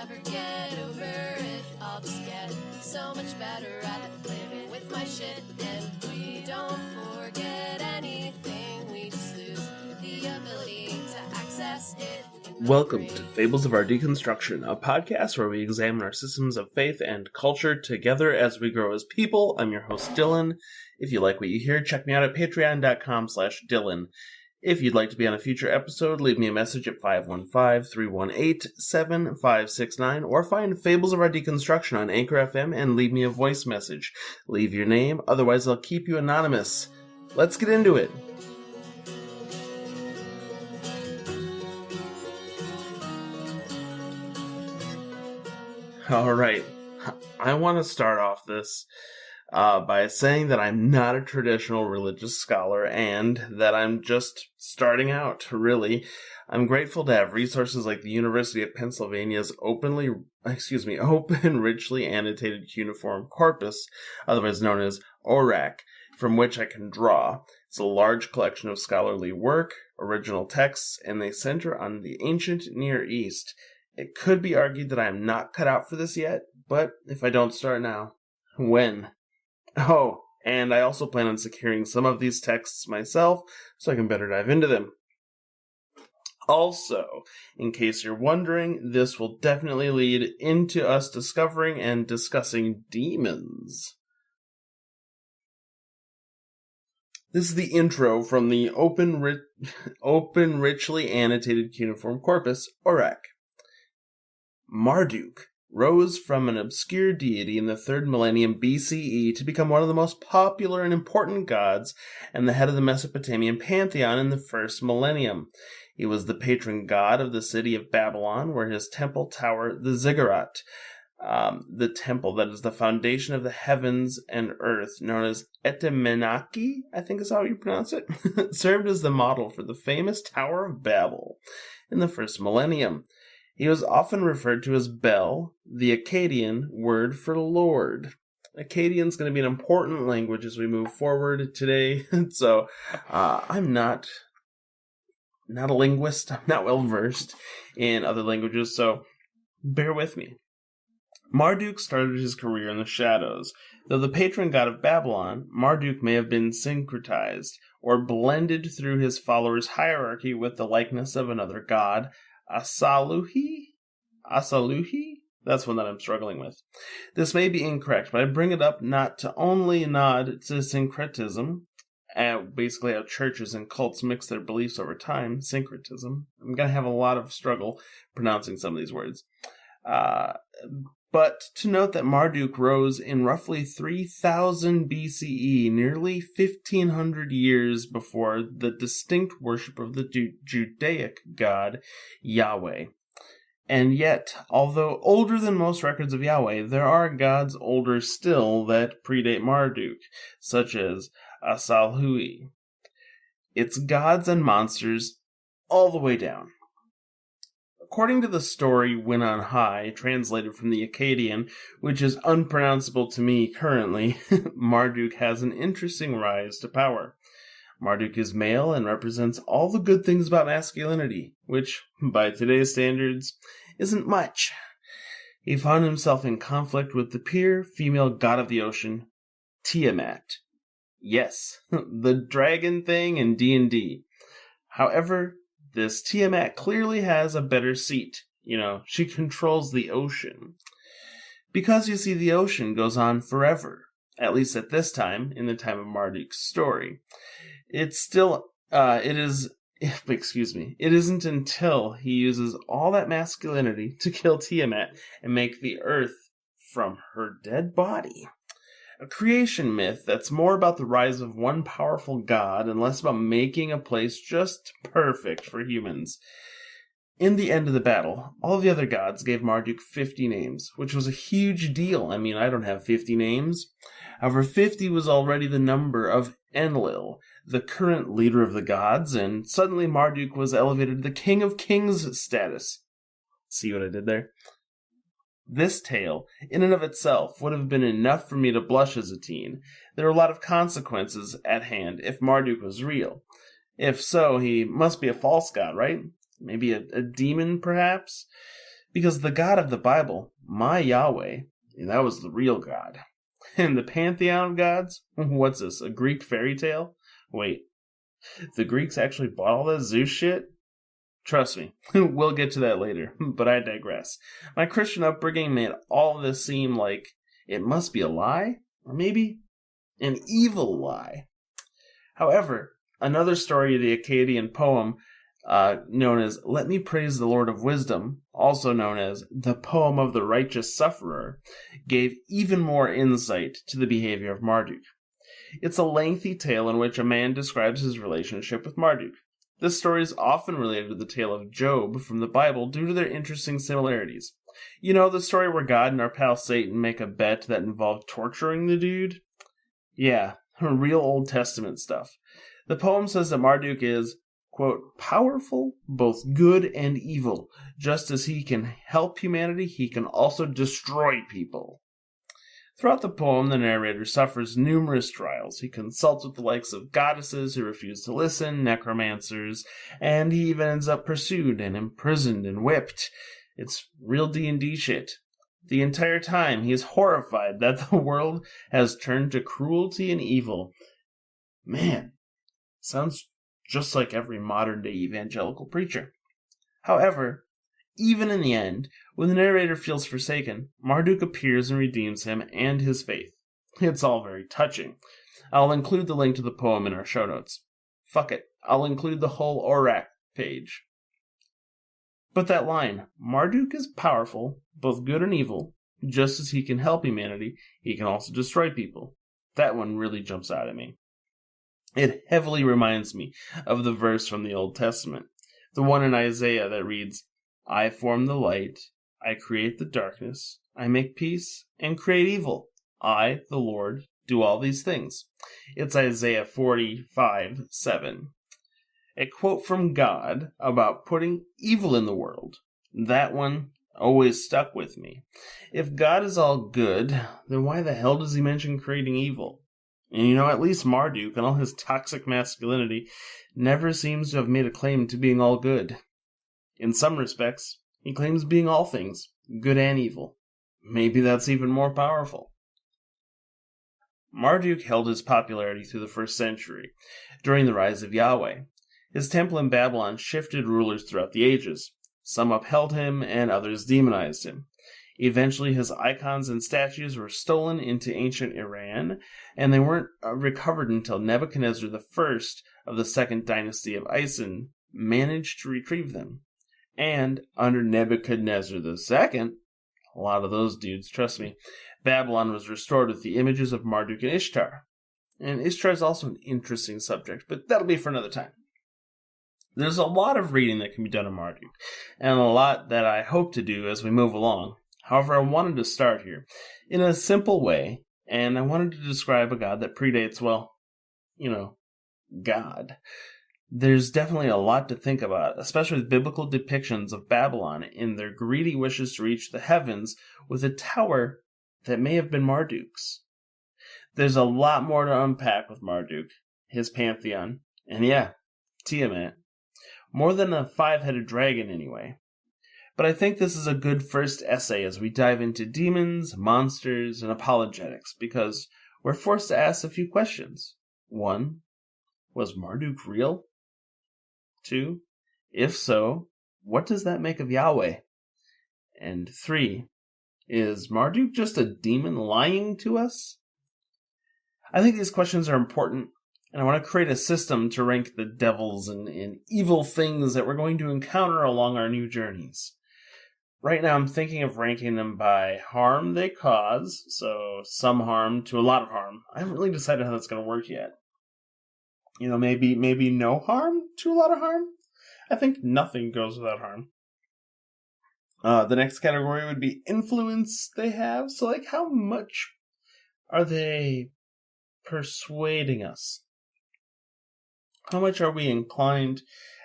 never get over it. I'll just get so much better at living with my shit. And we don't forget anything, we just lose the ability to access it. Welcome to Fables of Our Deconstruction, a podcast where we examine our systems of faith and culture together as we grow as people. I'm your host, Dylan. If you like what you hear, check me out at patreon.com/Dylan. If you'd like to be on a future episode, leave me a message at 515-318-7569 or find Fables of Our Deconstruction on Anchor FM and leave me a voice message. Leave your name, otherwise I'll keep you anonymous. Let's get into it. Alright, I want to start off this by saying that I'm not a traditional religious scholar and that I'm just starting out, really. I'm grateful to have resources like the University of Pennsylvania's open, richly annotated cuneiform corpus, otherwise known as ORAC, from which I can draw. It's a large collection of scholarly work, original texts, and they center on the ancient Near East. It could be argued that I am not cut out for this yet, but if I don't start now, when? Oh, and I also plan on securing some of these texts myself so I can better dive into them. Also, in case you're wondering, this will definitely lead into us discovering and discussing demons. This is the intro from the open richly annotated cuneiform corpus, ORAC. Marduk rose from an obscure deity in the 3rd millennium BCE to become one of the most popular and important gods and the head of the Mesopotamian pantheon in the 1st millennium. He was the patron god of the city of Babylon, where his temple tower, the ziggurat, the temple that is the foundation of the heavens and earth, known as Etemenaki, I think is how you pronounce it, served as the model for the famous Tower of Babel in the 1st millennium. He was often referred to as Bel, the Akkadian word for Lord. Akkadian's going to be an important language as we move forward today, so I'm not a linguist. I'm not well versed in other languages, so bear with me. Marduk started his career in the shadows. Though the patron god of Babylon, Marduk may have been syncretized, or blended through his followers' hierarchy with the likeness of another god, Asaluhi? That's one that I'm struggling with. This may be incorrect, but I bring it up not to only nod to syncretism, basically how churches and cults mix their beliefs over time, syncretism. I'm going to have a lot of struggle pronouncing some of these words. But to note that Marduk rose in roughly 3000 BCE, nearly 1500 years before the distinct worship of the Judaic god Yahweh. And yet, although older than most records of Yahweh, there are gods older still that predate Marduk, such as Asalhui. It's gods and monsters all the way down. According to the story When on High, translated from the Akkadian, which is unpronounceable to me currently, Marduk has an interesting rise to power. Marduk is male and represents all the good things about masculinity, which, by today's standards, isn't much. He found himself in conflict with the pure female god of the ocean, Tiamat. Yes, the dragon thing in D&D. However, this Tiamat clearly has a better seat. She controls the ocean. Because you see, the ocean goes on forever, at least at this time, in the time of Marduk's story. It isn't until he uses all that masculinity to kill Tiamat and make the earth from her dead body. A creation myth that's more about the rise of one powerful god and less about making a place just perfect for humans. In the end of the battle, all the other gods gave Marduk 50 names, which was a huge deal. I mean, I don't have 50 names. However, 50 was already the number of Enlil, the current leader of the gods, and suddenly Marduk was elevated to the King of Kings status. See what I did there? This tale, in and of itself, would have been enough for me to blush as a teen. There were a lot of consequences at hand if Marduk was real. If so, he must be a false god, right? Maybe a demon, perhaps? Because the God of the Bible, my Yahweh, that was the real God. And the pantheon of gods? What's this, a Greek fairy tale? Wait, the Greeks actually bought all that Zeus shit? Trust me, we'll get to that later, but I digress. My Christian upbringing made all of this seem like it must be a lie, or maybe an evil lie. However, another story of the Akkadian poem known as Let Me Praise the Lord of Wisdom, also known as the Poem of the Righteous Sufferer, gave even more insight to the behavior of Marduk. It's a lengthy tale in which a man describes his relationship with Marduk. This story is often related to the tale of Job from the Bible due to their interesting similarities. You know, the story where God and our pal Satan make a bet that involved torturing the dude? Yeah, real Old Testament stuff. The poem says that Marduk is, quote, powerful, both good and evil. Just as he can help humanity, he can also destroy people. Throughout the poem, the narrator suffers numerous trials. He consults with the likes of goddesses who refuse to listen, necromancers, and he even ends up pursued and imprisoned and whipped. It's real D&D shit. The entire time, he is horrified that the world has turned to cruelty and evil. Man, sounds just like every modern-day evangelical preacher. However, even in the end, when the narrator feels forsaken, Marduk appears and redeems him and his faith. It's all very touching. I'll include the link to the poem in our show notes. Fuck it, I'll include the whole Orak page. But that line, Marduk is powerful, both good and evil. Just as he can help humanity, he can also destroy people. That one really jumps out at me. It heavily reminds me of the verse from the Old Testament, the one in Isaiah that reads, I form the light, I create the darkness, I make peace and create evil. I, the Lord, do all these things. It's Isaiah 45:7. A quote from God about putting evil in the world. That one always stuck with me. If God is all good, then why the hell does he mention creating evil? And you know, at least Marduk and all his toxic masculinity never seems to have made a claim to being all good. In some respects, he claims being all things, good and evil. Maybe that's even more powerful. Marduk held his popularity through the first century, during the rise of Yahweh. His temple in Babylon shifted rulers throughout the ages. Some upheld him, and others demonized him. Eventually, his icons and statues were stolen into ancient Iran, and they weren't recovered until Nebuchadnezzar I of the second dynasty of Isin managed to retrieve them. And under Nebuchadnezzar II, a lot of those dudes, trust me, Babylon was restored with the images of Marduk and Ishtar. And Ishtar is also an interesting subject, but that'll be for another time. There's a lot of reading that can be done on Marduk, and a lot that I hope to do as we move along. However, I wanted to start here in a simple way, and I wanted to describe a god that predates, well, God. There's definitely a lot to think about, especially with biblical depictions of Babylon in their greedy wishes to reach the heavens with a tower that may have been Marduk's. There's a lot more to unpack with Marduk, his pantheon, and yeah, Tiamat. More than a 5-headed dragon, anyway. But I think this is a good first essay as we dive into demons, monsters, and apologetics, because we're forced to ask a few questions. 1. Was Marduk real? 2. If so, what does that make of Yahweh? And 3. Is Marduk just a demon lying to us? I think these questions are important, and I want to create a system to rank the devils and evil things that we're going to encounter along our new journeys. Right now I'm thinking of ranking them by harm they cause, so some harm to a lot of harm. I haven't really decided how that's going to work yet. Maybe no harm to a lot of harm? I think nothing goes without harm. The next category would be influence they have. So, how much are they persuading us? How much are we inclined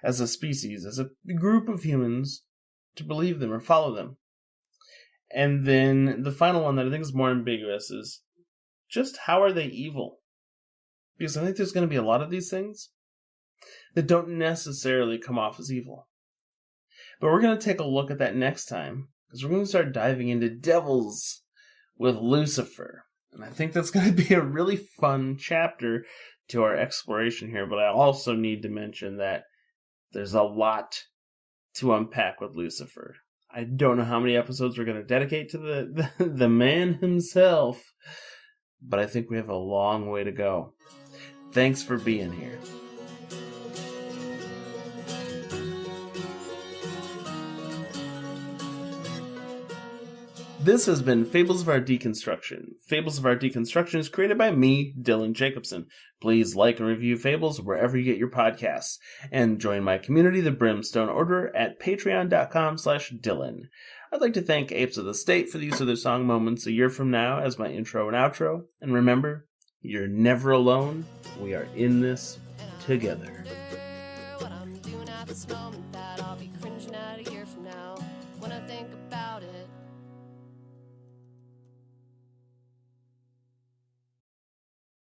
as a species, as a group of humans, to believe them or follow them? And then the final one that I think is more ambiguous is just how are they evil? Because I think there's going to be a lot of these things that don't necessarily come off as evil. But we're going to take a look at that next time, because we're going to start diving into devils with Lucifer. And I think that's going to be a really fun chapter to our exploration here. But I also need to mention that there's a lot to unpack with Lucifer. I don't know how many episodes we're going to dedicate to the man himself, but I think we have a long way to go. Thanks for being here. This has been Fables of Our Deconstruction. Fables of Our Deconstruction is created by me, Dylan Jacobson. Please like and review Fables wherever you get your podcasts. And join my community, the Brimstone Order, at patreon.com/Dylan. I'd like to thank Apes of the State for the use of their song Moments a Year From Now as my intro and outro. And remember, you're never alone. We are in this together. What I'm doing at this moment.